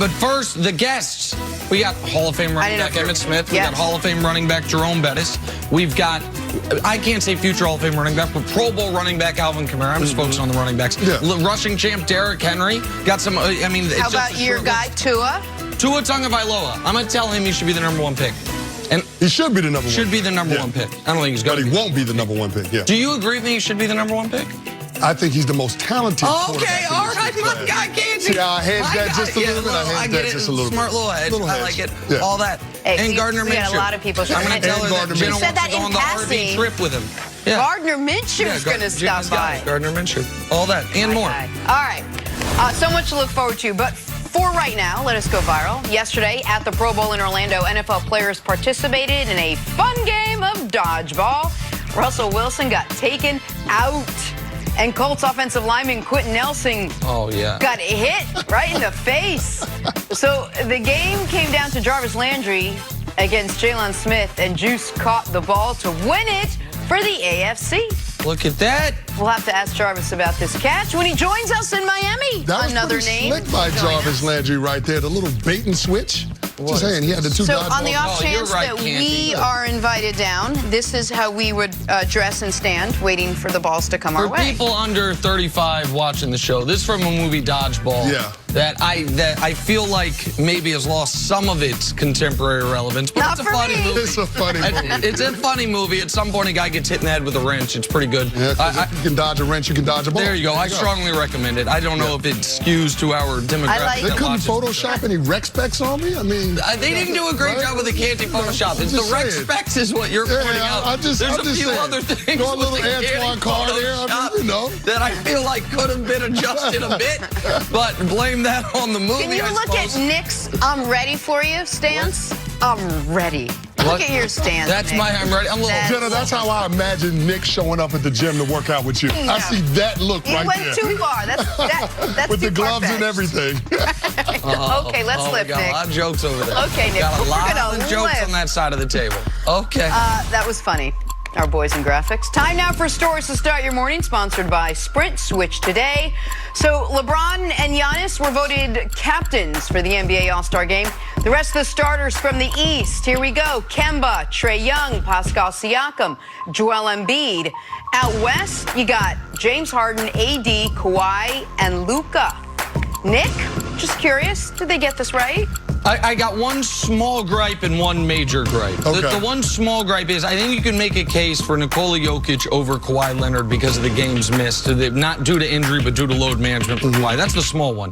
but first, the guests. We got Hall of Fame running back Emmitt Smith. We got Hall of Fame running back Jerome Bettis. We've got, I can't say future Hall of Fame running back, but Pro Bowl running back Alvin Kamara. I'm just focused on the running backs. Yeah. Rushing champ Derrick Henry. Got some, I mean. How about your guy, Tua? Tua Tagovailoa. I'm going to tell him he should be the #1 pick. And he should be the #1. Should be the #1 pick. I don't think he's going to be. But he won't be the #1 pick, yeah. Do you agree with me he should be the #1 pick? I think he's the most talented Okay, all right, my guy can't see. I hedged that just a little bit. I hedged that just a little bit. Smart little hedge. I like it. Yeah. All that. Hey, and Gardner Minshew. We got a lot of people. I'm going to tell her that Jenna wants to go on the RV trip with him. Yeah. Gardner Minshew's going to stop by. Gardner Minshew. All that and more. All right. So much to look forward to, but for right now, let us go viral. Yesterday at the Pro Bowl in Orlando, NFL players participated in a fun game of dodgeball. Russell Wilson got taken out, and Colts offensive lineman Quentin Nelson got hit right in the face. So the game came down to Jarvis Landry against Jalen Smith, and Juice caught the ball to win it for the AFC. Look at that. We'll have to ask Jarvis about this catch when he joins us in Miami. That was another pretty name. Slick by Jarvis Landry right there. The little bait and switch. Just saying, he had the two dodgeballs. So on the off chance that we are invited down, this is how we would dress and stand, waiting for the balls to come our way. For people under 35 watching the show, this is from a movie, Dodgeball. Yeah. That I feel like maybe has lost some of its contemporary relevance, but it's a funny movie. It's a funny movie. It's a funny movie. At some point, a guy gets hit in the head with a wrench. It's pretty good. Yeah, you can dodge a wrench, you can dodge a ball. There you go. I strongly recommend it. I don't know if it skews to our demographic. They couldn't Photoshop any rec specs on me? I mean... they didn't do a great job with the candy Photoshop. It's the rec specs is what you're pointing out. There's a few other things Go a little Antoine Carr there, I mean, you know. That I feel like could have been adjusted a bit, but blame that on the movie. Can you look at Nick's "I'm ready for you" stance? I'm ready. Look at your stance. That's Nick. I'm ready. I'm a little. Jenna, that's how I imagine Nick showing up at the gym to work out with you. I see that look right there. You went too far. That's with too the gloves and everything. Okay, let's lift, Nick. Got a lot of jokes over there. Okay, Nick. Got a lot of jokes on that side of the table. Okay. That was funny. Our boys in graphics. Time now for stories to start your morning, sponsored by Sprint. Switch today. So LeBron and Giannis were voted captains for the NBA All-Star Game. The rest of the starters from the East. Here we go. Kemba, Trae Young, Pascal Siakam, Joel Embiid. Out West, you got James Harden, AD, Kawhi, and Luka. Nick, just curious, did they get this right? I got one small gripe and one major gripe. Okay. The one small gripe is I think you can make a case for Nikola Jokic over Kawhi Leonard because of the games missed. Not due to injury, but due to load management for Kawhi. That's the small one.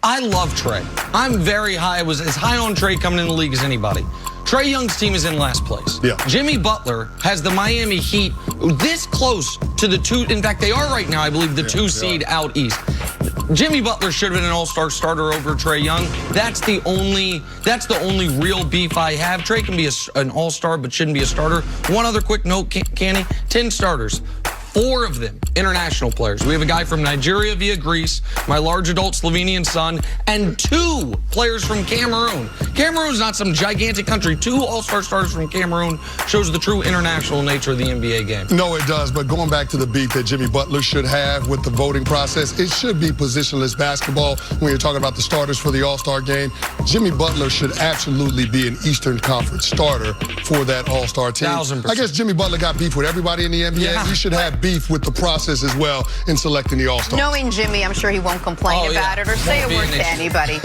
I love Trae. I'm very high. I was as high on Trae coming in the league as anybody. Trae Young's team is in last place. Yeah. Jimmy Butler has the Miami Heat this close to the 2. In fact, they are right now, I believe, the 2 seed out east. Jimmy Butler should have been an all-star starter over Trae Young. That's the only real beef I have. Trae can be an all-star, but shouldn't be a starter. One other quick note, Canny, 10 starters. 4 of them international players. We have a guy from Nigeria via Greece, my large adult Slovenian son, and 2 players from Cameroon. Cameroon's not some gigantic country. 2 all-star starters from Cameroon shows the true international nature of the NBA game. No, it does, but going back to the beat that Jimmy Butler should have with the voting process, it should be positionless basketball when you're talking about the starters for the All-Star game. Jimmy Butler should absolutely be an Eastern Conference starter for that All-Star team. 1000%. I guess Jimmy Butler got beef with everybody in the NBA. Yeah. He should have beef with the process as well in selecting the All-Stars. Knowing Jimmy, I'm sure he won't complain about it or say a word to anybody.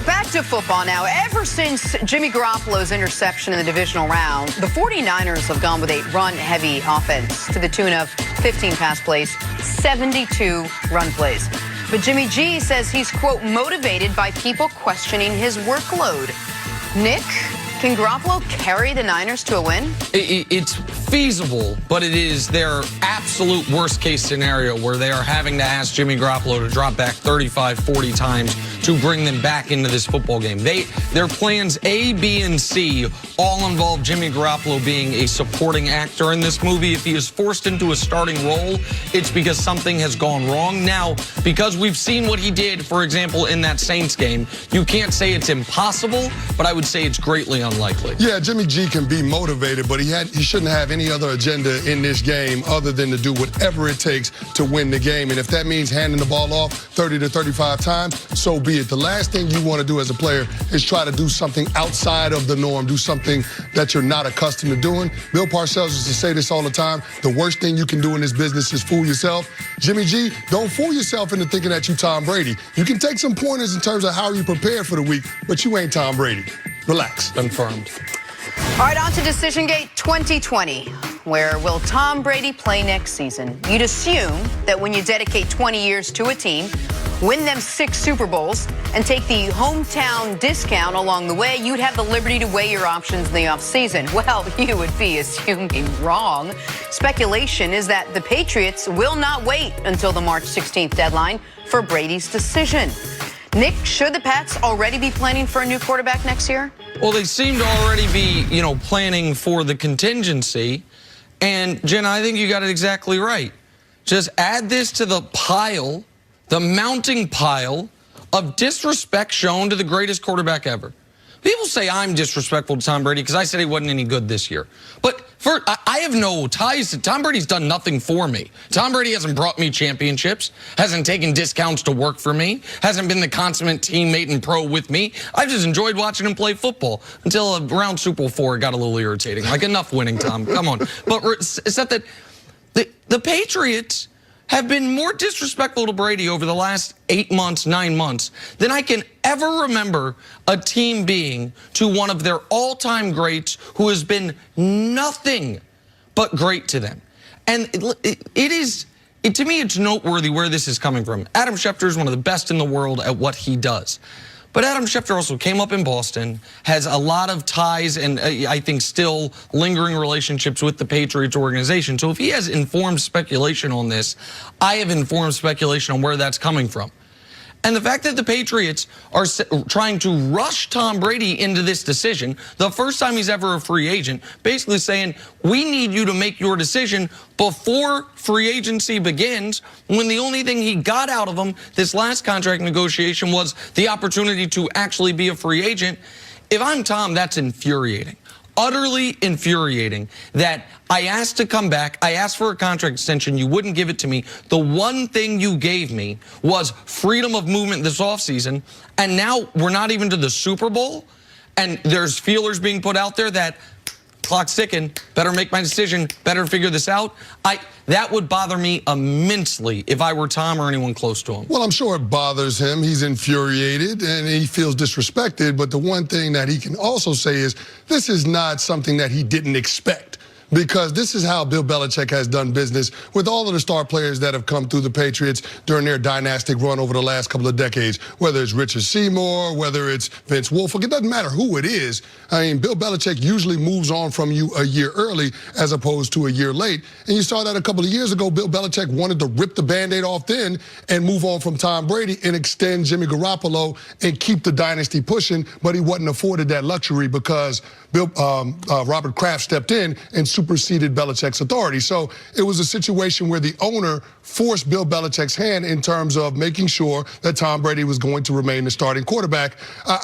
Back to football now. Ever since Jimmy Garoppolo's interception in the divisional round, the 49ers have gone with a run-heavy offense to the tune of 15 pass plays, 72 run plays. But Jimmy G says he's, quote, motivated by people questioning his workload. Nick, can Garoppolo carry the Niners to a win? It's feasible, but it is their absolute worst-case scenario where they are having to ask Jimmy Garoppolo to drop back 35, 40 times to bring them back into this football game. Their plans A, B, and C all involve Jimmy Garoppolo being a supporting actor in this movie. If he is forced into a starting role, it's because something has gone wrong. Now, because we've seen what he did, for example, in that Saints game, you can't say it's impossible, but I would say it's greatly unlikely. Yeah, Jimmy G can be motivated, but he shouldn't have any any other agenda in this game other than to do whatever it takes to win the game. And if that means handing the ball off 30 to 35 times, so be it. The last thing you want to do as a player is try to do something outside of the norm, do something that you're not accustomed to doing. Bill Parcells used to say this all the time: the worst thing you can do in this business is fool yourself. Jimmy G, don't fool yourself into thinking that you Tom Brady. You can take some pointers in terms of how you prepare for the week, but you ain't Tom Brady. Relax. Confirmed. All right, on to Decision Gate 2020. Where will Tom Brady play next season? You'd assume that when you dedicate 20 years to a team, win them 6 Super Bowls, and take the hometown discount along the way, you'd have the liberty to weigh your options in the offseason. Well, you would be assuming wrong. Speculation is that the Patriots will not wait until the March 16th deadline for Brady's decision. Nick, should the Pats already be planning for a new quarterback next year? Well, they seem to already be, planning for the contingency. And, Jen, I think you got it exactly right. Just add this to the pile, the mounting pile of disrespect shown to the greatest quarterback ever. People say I'm disrespectful to Tom Brady because I said he wasn't any good this year. But I have no ties to Tom Brady's done nothing for me. Tom Brady hasn't brought me championships, hasn't taken discounts to work for me, hasn't been the consummate teammate and pro with me. I've just enjoyed watching him play football until around Super Bowl 4 it got a little irritating. Like, enough winning, Tom. Come on. But except that the Patriots have been more disrespectful to Brady over the last 8 months, 9 months than I can ever remember a team being to one of their all-time greats who has been nothing but great to them. And to me, it's noteworthy where this is coming from. Adam Schefter is one of the best in the world at what he does. But Adam Schefter also came up in Boston, has a lot of ties and I think still lingering relationships with the Patriots organization. So if he has informed speculation on this, I have informed speculation on where that's coming from. And the fact that the Patriots are trying to rush Tom Brady into this decision, the first time he's ever a free agent, basically saying, we need you to make your decision before free agency begins, when the only thing he got out of him this last contract negotiation was the opportunity to actually be a free agent. If I'm Tom, that's infuriating. Utterly infuriating that I asked to come back, I asked for a contract extension, you wouldn't give it to me. The one thing you gave me was freedom of movement this offseason, and now we're not even to the Super Bowl, and there's feelers being put out there that clock's ticking, better make my decision, better figure this out. That would bother me immensely if I were Tom or anyone close to him. Well, I'm sure it bothers him. He's infuriated and he feels disrespected. But the one thing that he can also say is this is not something that he didn't expect. Because this is how Bill Belichick has done business with all of the star players that have come through the Patriots during their dynastic run over the last couple of decades, whether it's Richard Seymour, whether it's Vince Wilfork, it doesn't matter who it is. I mean, Bill Belichick usually moves on from you a year early as opposed to a year late. And you saw that a couple of years ago, Bill Belichick wanted to rip the Band-Aid off then and move on from Tom Brady and extend Jimmy Garoppolo and keep the dynasty pushing, but he wasn't afforded that luxury because Robert Kraft stepped in and superseded Belichick's authority. So it was a situation where the owner forced Bill Belichick's hand in terms of making sure that Tom Brady was going to remain the starting quarterback.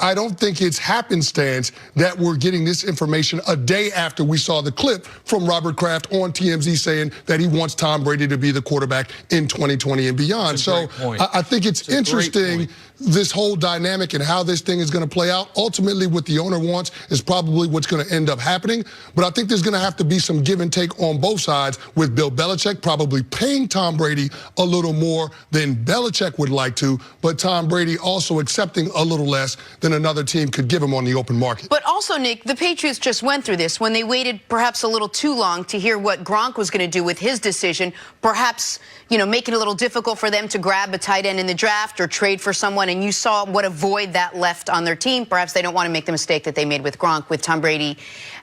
I don't think it's happenstance that we're getting this information a day after we saw the clip from Robert Kraft on TMZ saying that he wants Tom Brady to be the quarterback in 2020 and beyond. So I think it's interesting, this whole dynamic and how this thing is going to play out. Ultimately, what the owner wants is probably what's going to end up happening. But I think there's going to have to be some give and take on both sides, with Bill Belichick probably paying Tom Brady a little more than Belichick would like to, but Tom Brady also accepting a little less than another team could give him on the open market. But also, Nick, the Patriots just went through this when they waited perhaps a little too long to hear what Gronk was going to do with his decision, perhaps, make it a little difficult for them to grab a tight end in the draft or trade for someone, and you saw what a void that left on their team. Perhaps they don't want to make the mistake that they made with Gronk, with Tom Brady,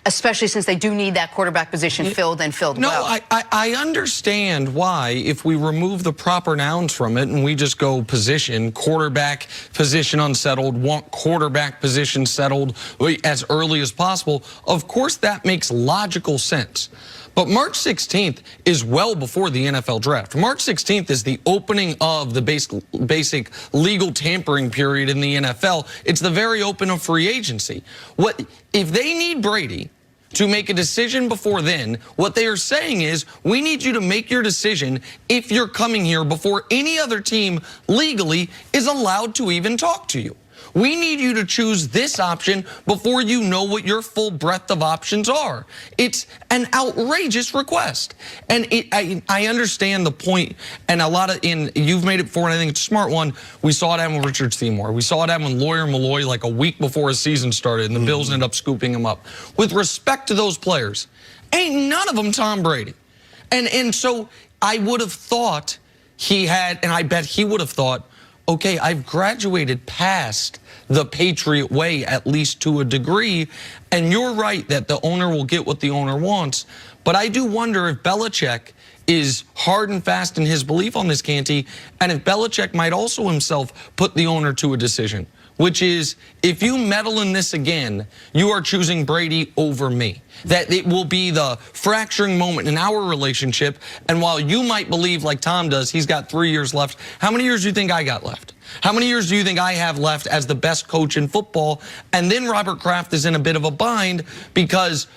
especially since they do need that quarterback position filled and filled well. No, I understand why, if we remove the proper nouns from it and we just go position, quarterback position unsettled, want quarterback position settled as early as possible, of course that makes logical sense. But March 16th is well before the NFL draft. March 16th is the opening of the basic legal tampering period in the NFL. It's the very open of free agency. If they need Brady to make a decision before then. What they are saying is, we need you to make your decision if you're coming here before any other team legally is allowed to even talk to you. We need you to choose this option before you know what your full breadth of options are. It's an outrageous request. And I understand the point, and you've made it before, and I think it's a smart one. We saw it happen with Richard Seymour. We saw it happen with Lawyer Malloy like a week before his season started, and the Bills ended up scooping him up. With respect to those players, ain't none of them Tom Brady. And so I would have thought he had, and I bet he would have thought, okay, I've graduated past the Patriot way, at least to a degree, and you're right that the owner will get what the owner wants, but I do wonder if Belichick is hard and fast in his belief on this, Canty, and if Belichick might also himself put the owner to a decision, which is, if you meddle in this again, you are choosing Brady over me. That it will be the fracturing moment in our relationship, and while you might believe, like Tom does, he's got 3 years left, how many years do you think I got left? How many years do you think I have left as the best coach in football? And then Robert Kraft is in a bit of a bind because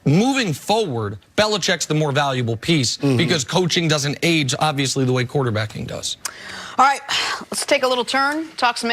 moving forward, Belichick's the more valuable piece because coaching doesn't age, obviously, the way quarterbacking does. All right, let's take a little turn, talk some